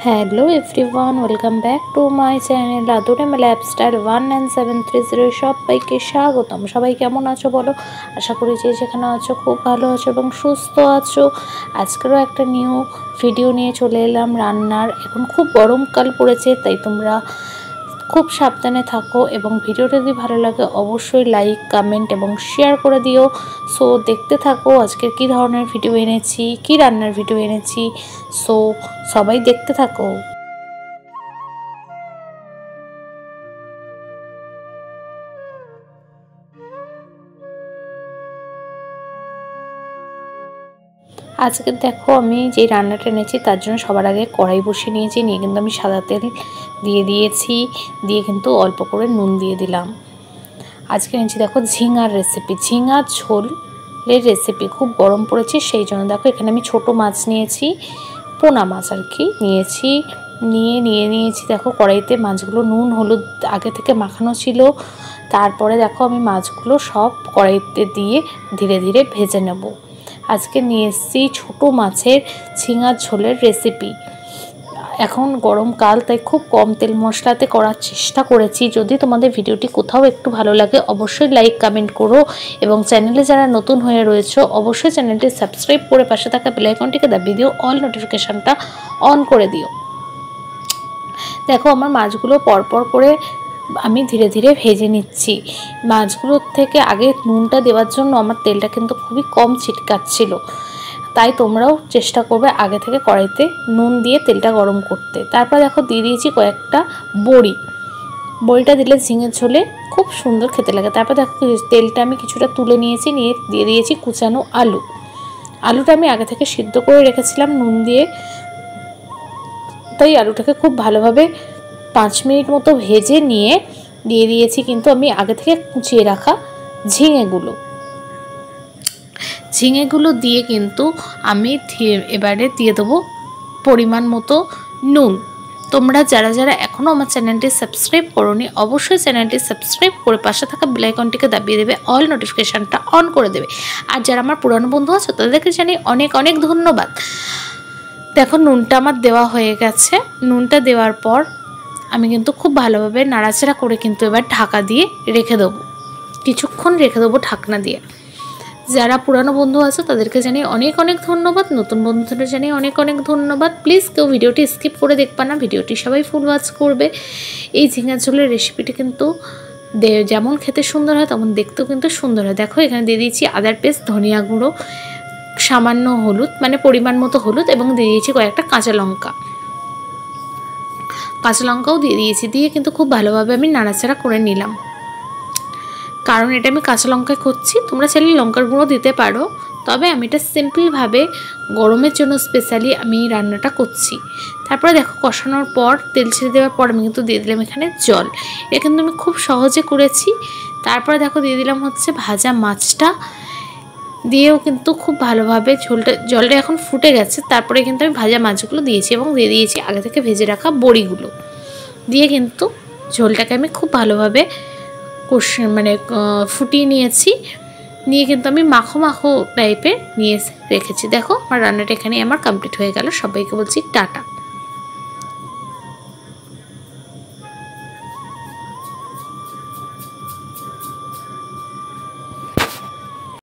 Hello everyone, welcome back to my channel Adure lifestyle 19730। সবাইকে স্বাগতম। সবাই কেমন আছো বলো? আশা করি যে যেখানে আছো খুব ভালো আছো এবং সুস্থ আছো। আজকেরও একটা নিউ ভিডিও নিয়ে চলে এলাম রান্নার। এখন খুব গরমকাল পড়েছে, তাই তোমরা খুব সাবধানে থাকো এবং ভিডিওটা যদি ভালো লাগে অবশ্যই লাইক, কমেন্ট এবং শেয়ার করে দিও। সো দেখতে থাকো আজকের কী ধরনের ভিডিও এনেছি, কী রান্নার ভিডিও এনেছি। সো সবাই দেখতে থাকো। আজকে দেখো আমি যে রান্নাটা এনেছি তার জন্য সবার আগে কড়াই বসিয়ে নিয়েছি। নিয়ে কিন্তু আমি সাদা তেল দিয়ে দিয়েছি, দিয়ে কিন্তু অল্প করে নুন দিয়ে দিলাম। আজকে এনেছি দেখো ঝিঙার রেসিপি, ঝিঙার ঝোলের রেসিপি। খুব গরম পড়েছে সেই জন্য দেখো এখানে আমি ছোট মাছ নিয়েছি, পোনা মাছ আর কি নিয়েছি। নিয়েছি দেখো কড়াইতে মাছগুলো নুন হলুদ আগে থেকে মাখানো ছিল। তারপরে দেখো আমি মাছগুলো সব কড়াইতে দিয়ে ধীরে ধীরে ভেজে নেব। আজকে নিয়ে এসেছি ছোটো মাছের ঝিঙার ঝোলের রেসিপি। এখন গরমকাল তাই খুব কম তেল মশলাতে করার চেষ্টা করেছি। যদি তোমাদের ভিডিওটি কোথাও একটু ভালো লাগে অবশ্যই লাইক কমেন্ট করো এবং চ্যানেলে যারা নতুন হয়ে রয়েছে অবশ্যই চ্যানেলটি সাবস্ক্রাইব করে পাশে থাকা বেল আইকনটিকে দাবিয়ে দিও, অল নোটিফিকেশানটা অন করে দিও। দেখো আমার মাছগুলো পরপর করে আমি ধীরে ধীরে ভেজে নিচ্ছি। মাছগুলোর থেকে আগে নুনটা দেওয়ার জন্য আমার তেলটা কিন্তু খুবই কম ছিটকাচ্ছিল, তাই তোমরাও চেষ্টা করবে আগে থেকে কড়াইতে নুন দিয়ে তেলটা গরম করতে। তারপর দেখো দিয়ে দিয়েছি কয়েকটা বড়িটা দিলে ঝিঙের ঝোলে খুব সুন্দর খেতে লাগে। তারপর দেখো তেলটা আমি কিছুটা তুলে নিয়েছি, নিয়ে দিয়ে দিয়েছি কুচানো আলুটা আমি আগে থেকে সিদ্ধ করে রেখেছিলাম নুন দিয়ে, তাই আলুটাকে খুব ভালোভাবে 5 মিনিট মতো ভেজে নিয়ে দিয়ে দিয়েছি কিন্তু আমি আগে থেকে কুচিয়ে রাখা ঝিঙেগুলো দিয়ে কিন্তু আমি এবারে দিয়ে দেবো পরিমাণ মতো নুন। তোমরা যারা যারা এখনও আমার চ্যানেলটি সাবস্ক্রাইব করোনি অবশ্যই চ্যানেলটি সাবস্ক্রাইব করে পাশে থাকা বেল আইকনটিকে দাবিয়ে দেবে, অল নোটিফিকেশানটা অন করে দেবে। আর যারা আমার পুরানো বন্ধু আছে তাদেরকে জানাই অনেক অনেক ধন্যবাদ। দেখো নুনটা আমার দেওয়া হয়ে গেছে। নুনটা দেওয়ার পর আমি কিন্তু খুব ভালোভাবে নাড়াচাড়া করে কিন্তু এবার ঢাকা দিয়ে রেখে দেবো, কিছুক্ষণ রেখে দেবো ঢাকনা দিয়ে। যারা পুরানো বন্ধু আছে তাদেরকে জানিয়ে অনেক অনেক ধন্যবাদ, নতুন বন্ধুদের জানিয়ে অনেক অনেক ধন্যবাদ। প্লিজ কেউ ভিডিওটি স্কিপ করে দেখবা না, ভিডিওটি সবাই ফুল ওয়াচ করবে। এই ঝিঙার ঝোলের রেসিপিটি কিন্তু যেমন খেতে সুন্দর হয় তেমন দেখতেও কিন্তু সুন্দর হয়। দেখো এখানে দিয়ে দিয়েছি আদার পেস্ট, ধনিয়া গুঁড়ো, সামান্য হলুদ মানে পরিমাণ মতো হলুদ এবং দিয়ে দিয়েছি কয়েকটা কাঁচা লঙ্কাও দিয়ে দিয়েছি। দিয়ে কিন্তু খুব ভালোভাবে আমি নাড়াচাড়া করে নিলাম, কারণ এটা আমি কাঁচা লঙ্কায় করছি। তোমরা চাইলে লঙ্কার গুঁড়ো দিতে পারো, তবে আমি এটা সিম্পলভাবে গরমের জন্য স্পেশালি আমি রান্নাটা করছি। তারপরে দেখো কষানোর পর তেল ছেড়ে দেওয়ার পর আমি কিন্তু দিয়ে দিলাম এখানে জল। এটা কিন্তু আমি খুব সহজে করেছি। তারপরে দেখো দিয়ে দিলাম হচ্ছে ভাজা মাছটা, দিয়েও কিন্তু খুব ভালোভাবে জলটা এখন ফুটে গেছে। তারপরে কিন্তু আমি ভাজা মাছগুলো দিয়েছি এবং দিয়ে দিয়েছি আগে থেকে ভেজে রাখা বড়িগুলো। দিয়ে কিন্তু ঝোলটাকে আমি খুব ভালোভাবে ফুটিয়ে নিয়ে কিন্তু আমি মাখো টাইপের নিয়ে রেখেছি। দেখো আমার রান্নাটা এখানে আমার কমপ্লিট হয়ে গেল। সবাইকে বলছি টাটা।